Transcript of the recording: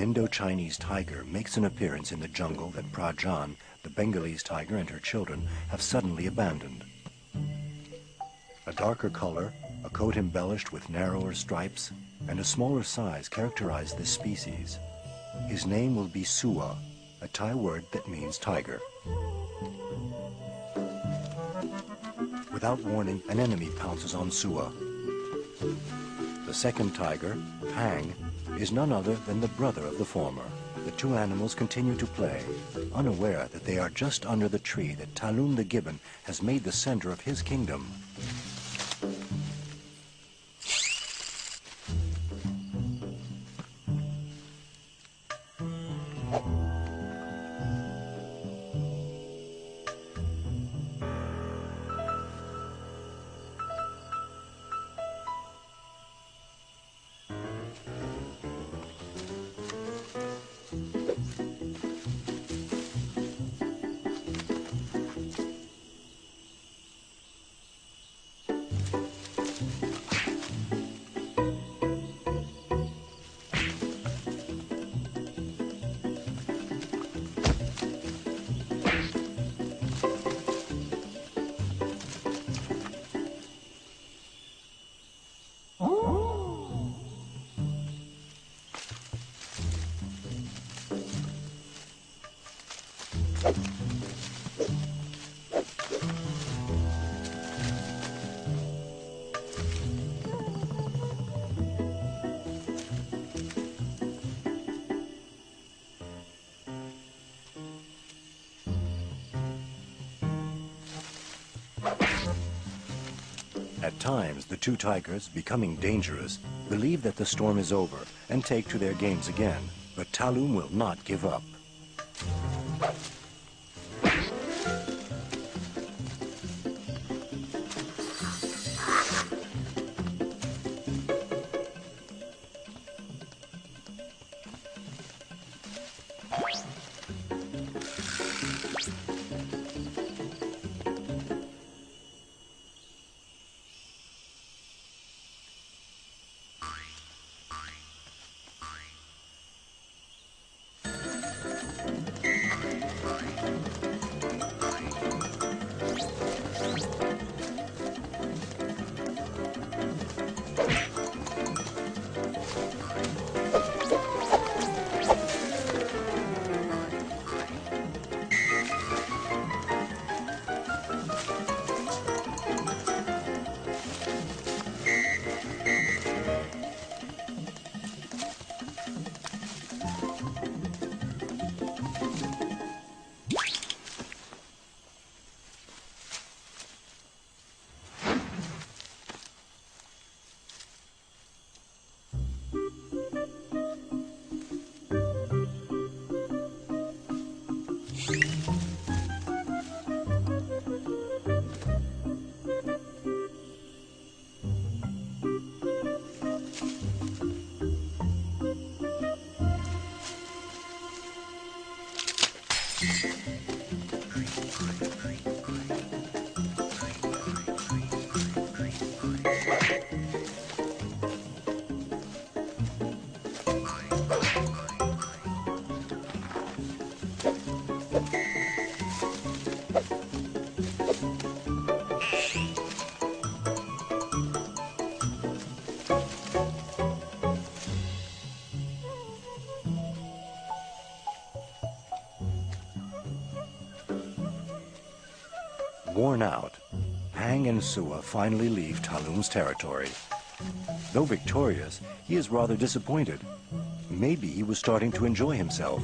Indo-Chinese tiger makes an appearance in the jungle that Prajan, the Bengalese tiger, and her children have suddenly abandoned. A darker color, a coat embellished with narrower stripes, and a smaller size characterize this species. His name will be Sua, a Thai word that means tiger. Without warning, an enemy pounces on Sua. The second tiger, Pang, is none other than the brother of the former. The two animals continue to play, unaware that they are just under the tree that Talum the gibbon has made the center of his kingdom. At times, the two tigers, becoming dangerous, believe that the storm is over and take to their games again. But Talum will not give up. Worn out, Pang and Sua finally leave Talum's territory. Though victorious, he is rather disappointed. Maybe he was starting to enjoy himself.